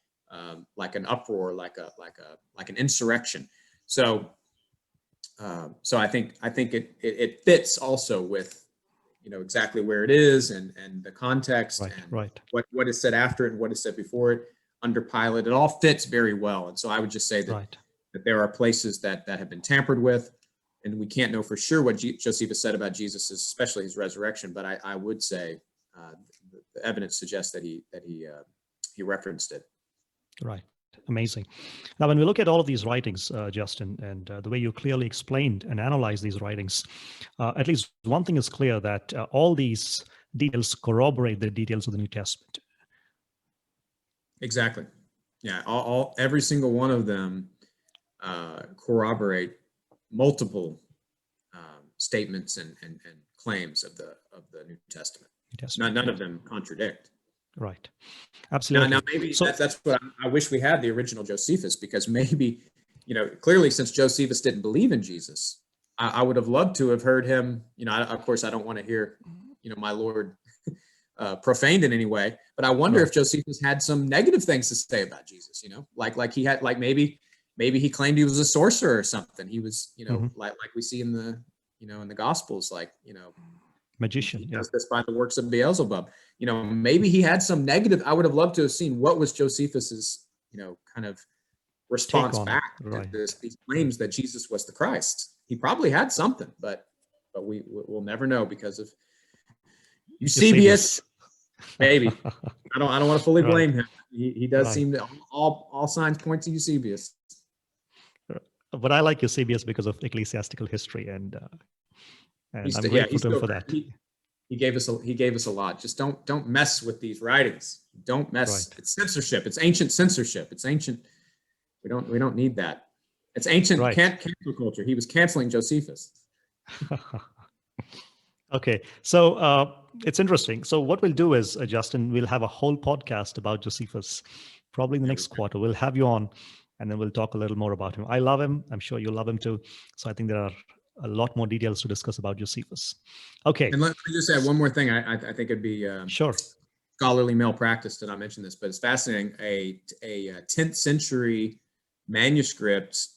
like an uproar, like an insurrection. So I think it fits also with exactly where it is and the context and what is said after it and what is said before it under Pilate. It all fits very well. And so I would just say that there are places that have been tampered with, and we can't know for sure what Josephus said about Jesus, especially his resurrection. But I would say the evidence suggests that he referenced it. Right. Amazing. Now, when we look at all of these writings, Justin, and the way you clearly explained and analyzed these writings, at least one thing is clear, that all these details corroborate the details of the New Testament. Exactly. Yeah. Every single one of them corroborate multiple statements and claims of the New Testament. None of them contradict. Right. Absolutely. Now maybe that's what I wish we had, the original Josephus, because maybe, clearly since Josephus didn't believe in Jesus, I would have loved to have heard him, of course I don't want to hear, my Lord profaned in any way, but I wonder if Josephus had some negative things to say about Jesus, like he had, like maybe he claimed he was a sorcerer or something. He was, like we see in the, in the Gospels, like, magician. He does this by the works of Beelzebub. Maybe he had some negative. I would have loved to have seen what was Josephus's, kind of response back to these claims that Jesus was the Christ. He probably had something, but we'll never know because of Eusebius. Maybe I don't want to fully blame him. He does seem to all signs point to Eusebius. But I like Eusebius because of ecclesiastical history and I'm grateful to him for that. He gave us a lot. Just don't mess with these writings. Don't mess. It's censorship. It's ancient censorship. It's ancient. We don't need that. It's ancient cancel culture. He was canceling Josephus. Okay, so it's interesting. So what we'll do is, Justin, we'll have a whole podcast about Josephus, probably in the There we next quarter. We'll have you on, and then we'll talk a little more about him. I love him. I'm sure you love him too. So I think there are a lot more details to discuss about Josephus. Okay, And let me just add one more thing. I think it'd be sure. scholarly malpractice to not mention this, but it's fascinating. A 10th century manuscripts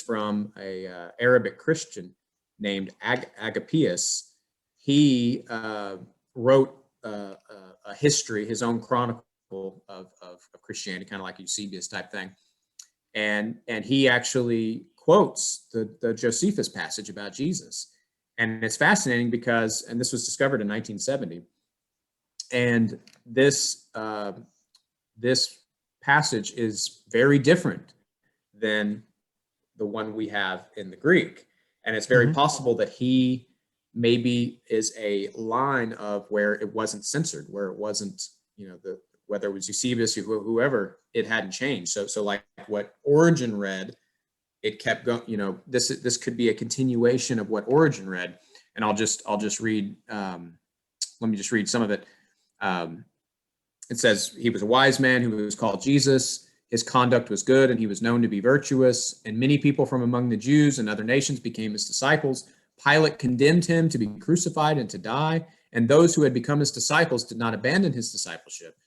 from a Arabic Christian named Agapius. He wrote a history, his own chronicle of Christianity, kind of like Eusebius type thing, and he actually quotes the Josephus passage about Jesus, and it's fascinating because, and this was discovered in 1970. And this passage is very different than the one we have in the Greek, and it's very possible that he maybe is a line of where it wasn't censored, where it wasn't, whether it was Eusebius or whoever, it hadn't changed. So like what Origen read, it kept going. This could be a continuation of what Origen read, and I'll just read. Let me just read some of it. It says, he was a wise man who was called Jesus. His conduct was good, and he was known to be virtuous. And many people from among the Jews and other nations became his disciples. Pilate condemned him to be crucified and to die. And those who had become his disciples did not abandon his discipleship.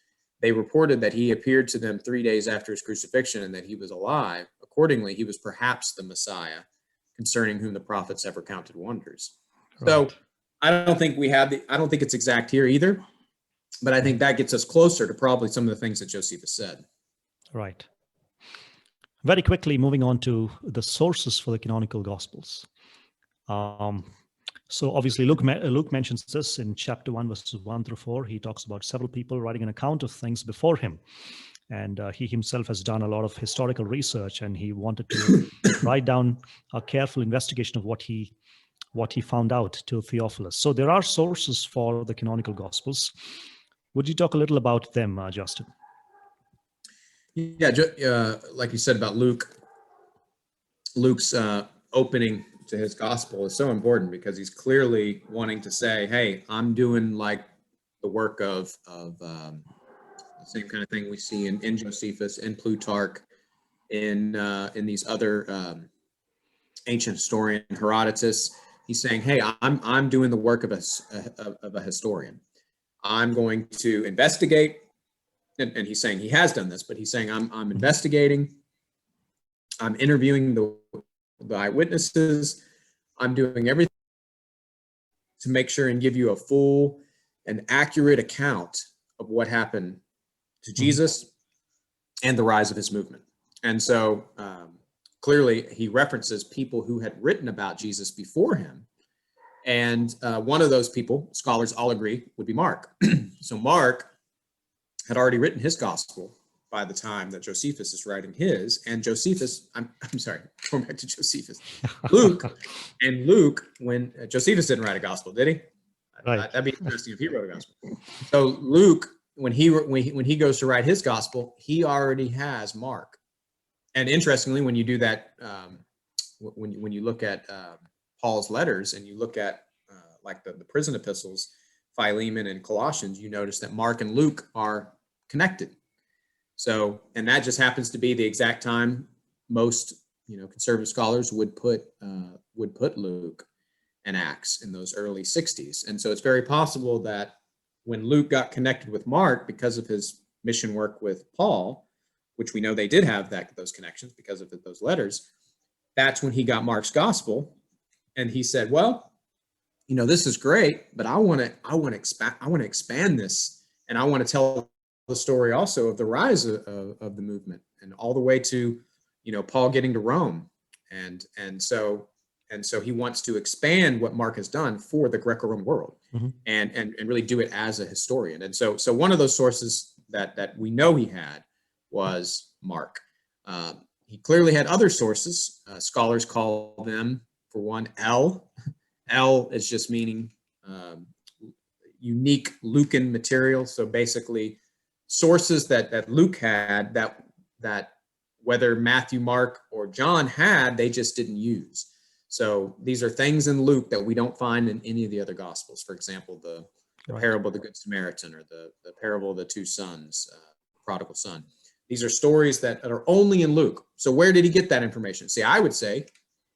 They reported that he appeared to them 3 days after his crucifixion and that he was alive. Accordingly, he was perhaps the Messiah, concerning whom the prophets ever counted wonders. Right. So I don't think it's exact here either. But I think that gets us closer to probably some of the things that Josephus said. Right. Very quickly, moving on to the sources for the canonical Gospels. So obviously, Luke mentions this in chapter 1, verses 1 through 4. He talks about several people writing an account of things before him. And he himself has done a lot of historical research, and he wanted to write down a careful investigation of what he found out to Theophilus. So there are sources for the canonical Gospels. Would you talk a little about them, Justin? Yeah, like you said about Luke's opening to his gospel is so important because he's clearly wanting to say, hey, I'm doing like the work of the same kind of thing we see in Josephus, in Plutarch, in these other ancient historian, Herodotus. He's saying, hey, I'm doing the work of a historian. I'm going to investigate, and he's saying he has done this, but he's saying I'm investigating, I'm interviewing the eyewitnesses, I'm doing everything to make sure and give you a full and accurate account of what happened to Jesus and the rise of his movement. And so clearly he references people who had written about Jesus before him. And one of those people, scholars all agree, would be Mark. So Mark had already written his gospel by the time that Josephus is writing his. And Josephus, I'm sorry, going back to Josephus, Luke, when Josephus didn't write a gospel, did he? Right. That'd be interesting if he wrote a gospel. So Luke, when he goes to write his gospel, he already has Mark. And interestingly, when you do that, when you look at Paul's letters and you look at like the prison epistles, Philemon and Colossians, you notice that Mark and Luke are connected. So, and that just happens to be the exact time most conservative scholars would put Luke and Acts in those early 60s. And so it's very possible that when Luke got connected with Mark because of his mission work with Paul, which we know they did have those connections because of those letters, that's when he got Mark's gospel. And he said, well, this is great, but I want to expand this, and I want to tell the story also of the rise of the movement and all the way to, Paul getting to Rome. And so he wants to expand what Mark has done for the Greco-Roman world and really do it as a historian. And so one of those sources that we know he had was Mark. He clearly had other sources. Scholars call them, for one, L. L is just meaning unique Lucan material. So basically sources that Luke had that whether Matthew, Mark, or John had, they just didn't use. So these are things in Luke that we don't find in any of the other Gospels. For example, the parable of the Good Samaritan, or the parable of the two sons, prodigal son. These are stories that are only in Luke. So where did he get that information? See, I would say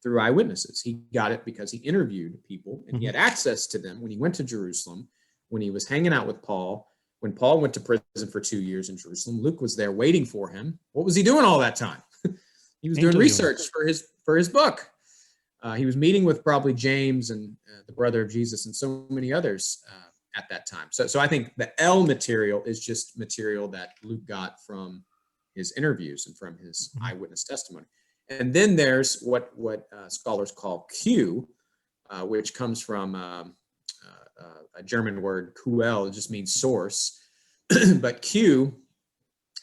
through eyewitnesses. He got it because he interviewed people and he had access to them when he went to Jerusalem, when he was hanging out with Paul. When Paul went to prison for 2 years in Jerusalem, Luke was there waiting for him. What was he doing all that time? He was doing research for his book. He was meeting with probably James and the brother of Jesus and so many others at that time. So I think the L material is just material that Luke got from his interviews and from his eyewitness testimony. And then there's what scholars call Q, which comes from a German word, Quell. It just means source. But Q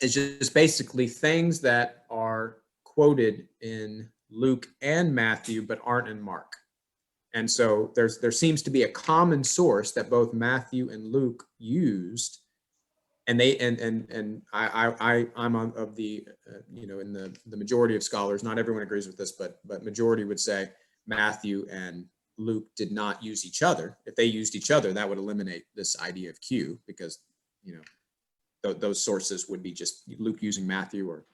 is just basically things that are quoted in Luke and Matthew, but aren't in Mark. And so there seems to be a common source that both Matthew and Luke used, and I'm of the in the majority of scholars. Not everyone agrees with this, but majority would say Matthew and Luke did not use each other. If they used each other, that would eliminate this idea of Q, because those sources would be just Luke using Matthew or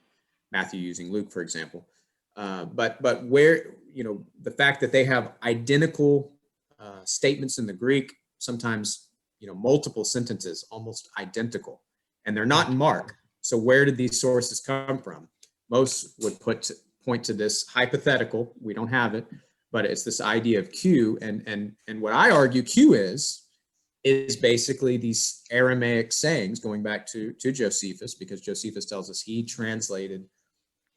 Matthew using Luke, for example. But where the fact that they have identical statements in the Greek, sometimes multiple sentences almost identical, and they're not in Mark. So where did these sources come from? Most would point to this hypothetical. We don't have it, but it's this idea of Q, and what I argue Q is basically these Aramaic sayings going back to Josephus, because Josephus tells us he translated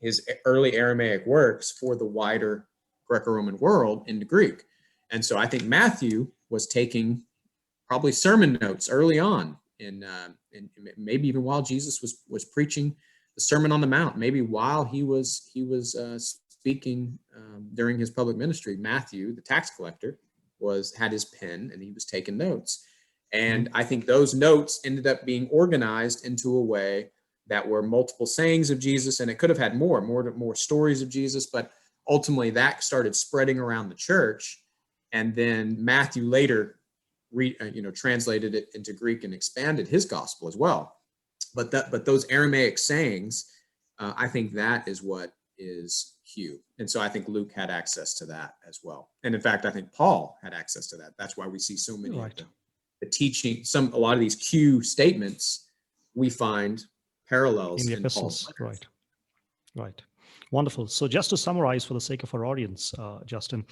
his early Aramaic works for the wider Greco-Roman world into Greek. And so I think Matthew was taking probably sermon notes early on, in maybe even while Jesus was preaching the Sermon on the Mount, maybe while he was speaking during his public ministry. Matthew, the tax collector, had his pen and he was taking notes. And I think those notes ended up being organized into a way that were multiple sayings of Jesus, and it could have had more stories of Jesus, but ultimately that started spreading around the church. And then Matthew later translated it into Greek and expanded his gospel as well. But those Aramaic sayings, I think that is what is Q. And so I think Luke had access to that as well. And in fact, I think Paul had access to that. That's why we see so many of the teaching, a lot of these Q statements, we find parallels in the in epistles. Paul's letters. Right. Wonderful. So just to summarize for the sake of our audience, Justin,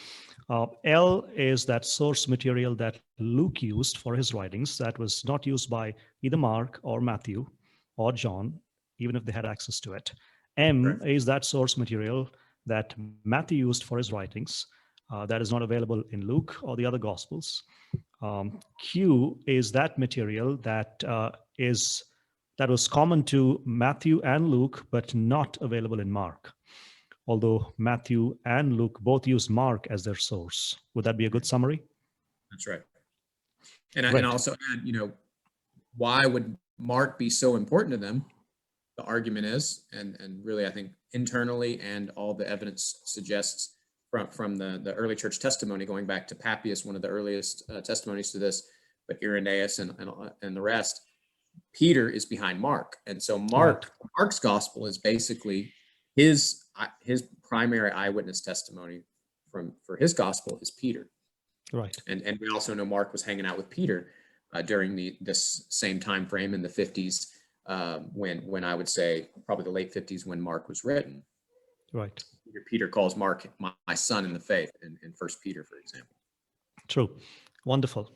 L is that source material that Luke used for his writings that was not used by either Mark or Matthew or John, even if they had access to it. M is that source material that Matthew used for his writings that is not available in Luke or the other Gospels. Q is that material that was common to Matthew and Luke, but not available in Mark. Although Matthew and Luke both use Mark as their source. Would that be a good summary? That's right. And I also add, why would Mark be so important to them? The argument is, and really I think internally, and all the evidence suggests from the early church testimony, going back to Papias, one of the earliest testimonies to this, but Irenaeus and the rest, Peter is behind Mark. And so Mark's gospel is basically his primary eyewitness testimony for his gospel is Peter. Right. And we also know Mark was hanging out with Peter during this same time frame in the 50s, when I would say probably the late 50s, when Mark was written. Right. Peter calls Mark my son in the faith in 1 Peter, for example. True. Wonderful.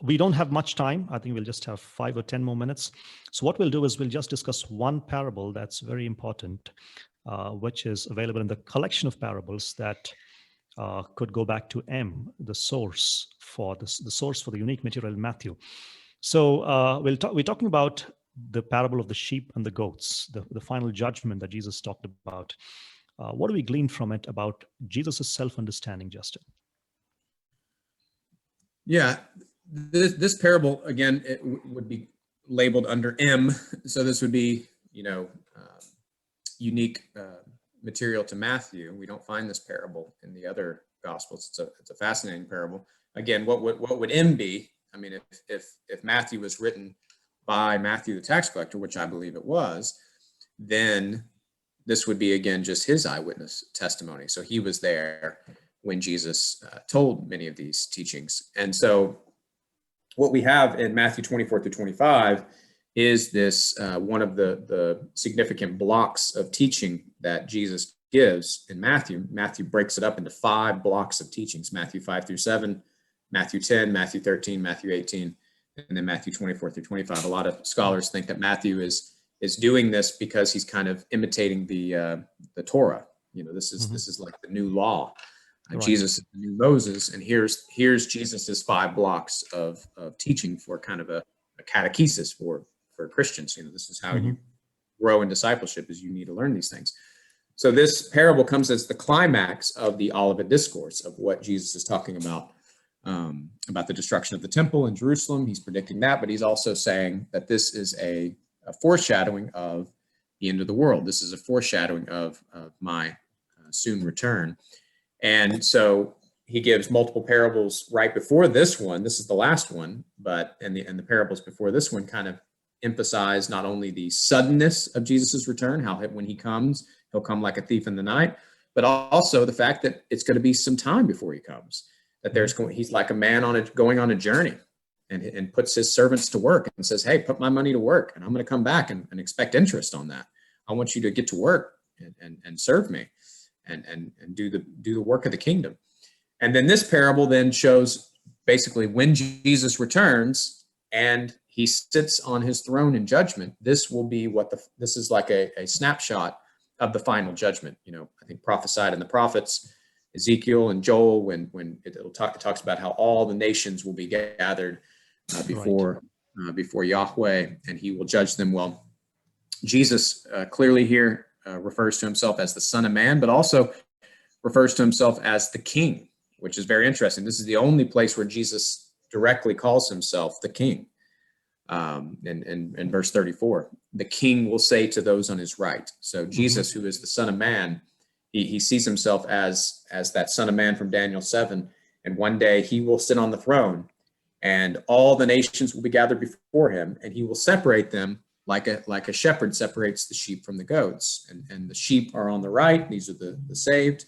We don't have much time. I think we'll just have 5 or 10 more minutes. So what we'll do is we'll just discuss one parable that's very important, which is available in the collection of parables that could go back to M, the source for the source for the unique material in Matthew. So we're talking about the parable of the sheep and the goats, the final judgment that Jesus talked about. What do we glean from it about Jesus' self-understanding, Justin? Yeah, this parable, again, it would be labeled under M. So this would be, unique material to Matthew. We don't find this parable in the other gospels. It's a fascinating parable. Again, what would M be? I mean, if Matthew was written by Matthew the tax collector, which I believe it was, then this would be, again, just his eyewitness testimony. So he was there when Jesus told many of these teachings. And so what we have in Matthew 24 through 25 is this one of the significant blocks of teaching that Jesus gives in Matthew. Matthew breaks it up into 5 blocks of teachings: Matthew 5 through 7, Matthew 10, Matthew 13, Matthew 18, and then Matthew 24 through 25. A lot of scholars think that Matthew is doing this because he's kind of imitating the Torah. This is like the new law. Right. Jesus is the new Moses, and here's Jesus's 5 blocks of teaching for kind of a catechesis for Christians. This is how you grow in discipleship, is you need to learn these things. So this parable comes as the climax of the Olivet Discourse, of what Jesus is talking about the destruction of the temple in Jerusalem. He's predicting that, but he's also saying that this is a foreshadowing of the end of the world. This is a foreshadowing of my soon return. And so he gives multiple parables right before this one. This is the last one, but and the parables before this one kind of emphasize not only the suddenness of Jesus's return, how when he comes, he'll come like a thief in the night, but also the fact that it's going to be some time before he comes. That he's like a man going on a journey, and puts his servants to work and says, "Hey, put my money to work, and I'm going to come back and expect interest on that. I want you to get to work and serve me, and do the work of the kingdom." And then this parable then shows basically when Jesus returns and he sits on his throne in judgment. This will be this is like a snapshot of the final judgment. I think prophesied in the prophets, Ezekiel and Joel, when it talks about how all the nations will be gathered before Yahweh, and he will judge them. Well, Jesus clearly here refers to himself as the Son of Man, but also refers to himself as the King, which is very interesting. This is the only place where Jesus directly calls himself the King. In verse 34, the King will say to those on his right. So Jesus, who is the Son of Man, he sees himself as that Son of Man from Daniel 7, and one day he will sit on the throne, and all the nations will be gathered before him, and he will separate them like a shepherd separates the sheep from the goats. And the sheep are on the right; these are the saved,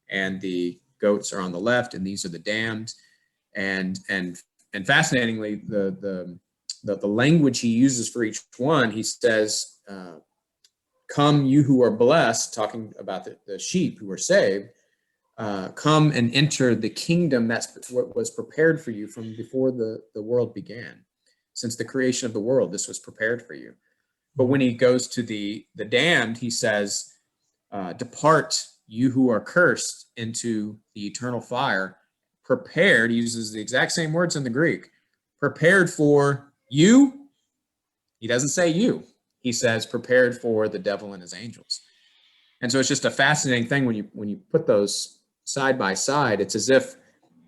and the goats are on the left, and these are the damned. And fascinatingly, the language he uses for each one, he says, "Come, you who are blessed," talking about the sheep who are saved. "Come and enter the kingdom that's what was prepared for you from before the world began. Since the creation of the world, this was prepared for you." But when he goes to the damned, he says, "Depart, you who are cursed, into the eternal fire, prepared," he uses the exact same words in the Greek, "prepared for you." He doesn't say you. He says, "prepared for the devil and his angels." And so it's just a fascinating thing when you put those side by side. It's as if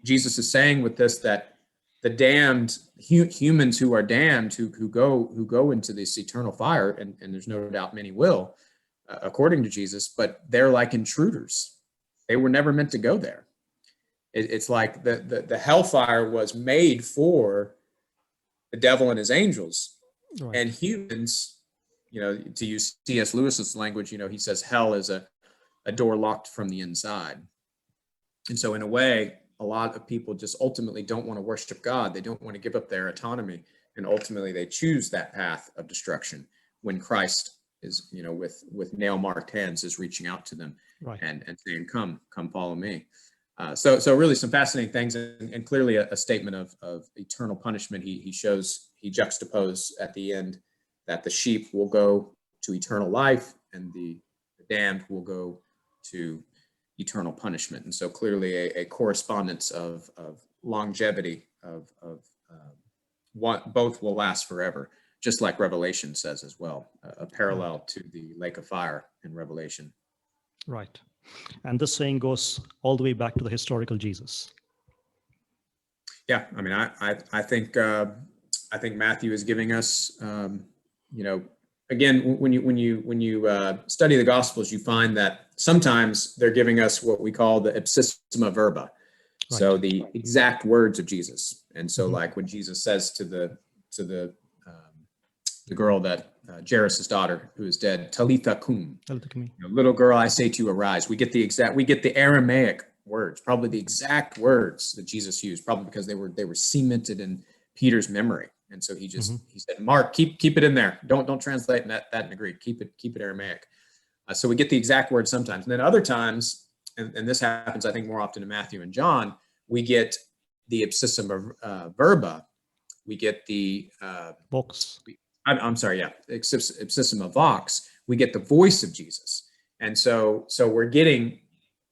Jesus is saying with this that the damned humans who are damned, who go into this eternal fire, and there's no doubt many will, according to Jesus, but they're like intruders. They were never meant to go there. It's like the hellfire was made for the devil and his angels, Right. and humans. To use C.S. Lewis's language, he says hell is a door locked from the inside. And so in a way, a lot of people just ultimately don't want to worship God. They don't want to give up their autonomy. And ultimately they choose that path of destruction when Christ is, with nail-marked hands is reaching out to them, Right. and saying, come follow me. So really some fascinating things, and clearly a statement of eternal punishment. He juxtaposed at the end that the sheep will go to eternal life and the damned will go to eternal punishment. And so clearly a correspondence of longevity of both will last forever, just like Revelation says as well, a parallel to the lake of fire in Revelation. Right. And this saying goes all the way back to the historical Jesus. Yeah, I mean, I think Matthew is giving us, again, when you study the Gospels, you find that sometimes they're giving us what we call the ipsissima verba, so the exact words of Jesus. And so, like when Jesus says to the girl that Jairus' daughter who is dead, Talitha cum, little girl, I say to you, arise. We get the Aramaic words, probably the exact words that Jesus used, probably because they were cemented in Peter's memory. And so he said, Mark, keep it in there. Don't translate that in the Greek. Keep it Aramaic. So we get the exact word sometimes. And then other times, and this happens, I think, more often in Matthew and John, we get the ipsissima verba. We get the vox. I'm sorry, yeah, ipsissima vox. We get the voice of Jesus. And so we're getting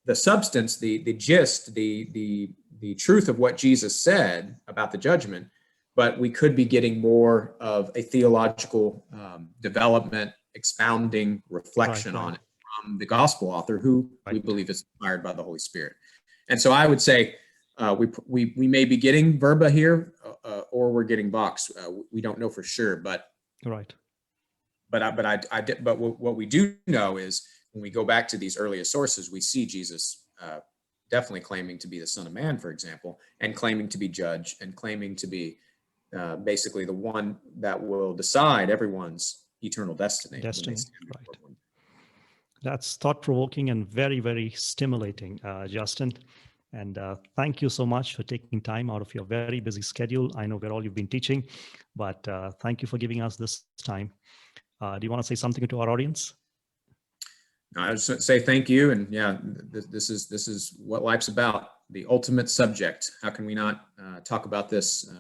the substance, the gist, the truth of what Jesus said about the judgment, but we could be getting more of a theological development, expounding, reflection on it from the gospel author, who we believe is inspired by the Holy Spirit. And so I would say we may be getting verba here, or we're getting vox. We don't know for sure, but what we do know is when we go back to these earliest sources, we see Jesus definitely claiming to be the Son of Man, for example, and claiming to be judge, and claiming to be basically the one that will decide everyone's eternal destiny. Right. That's thought-provoking and very, very stimulating, Justin. And thank you so much for taking time out of your very busy schedule. I know where all you've been teaching, but thank you for giving us this time. Do you want to say something to our audience? I just say thank you, and yeah, this is what life's about, the ultimate subject. How can we not talk about this?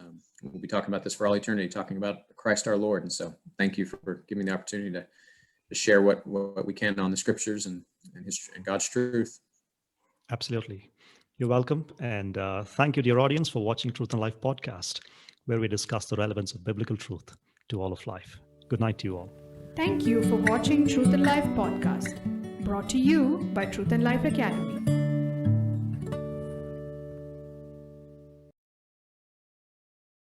We'll be talking about this for all eternity, talking about Christ our Lord. And so thank you for giving me the opportunity to share what we can on the scriptures and God's truth. Absolutely. You're welcome. And thank you, dear audience, for watching Truth and Life podcast, where we discuss the relevance of biblical truth to all of life. Good night to you all. Thank you for watching Truth and Life podcast, brought to you by Truth and Life Academy.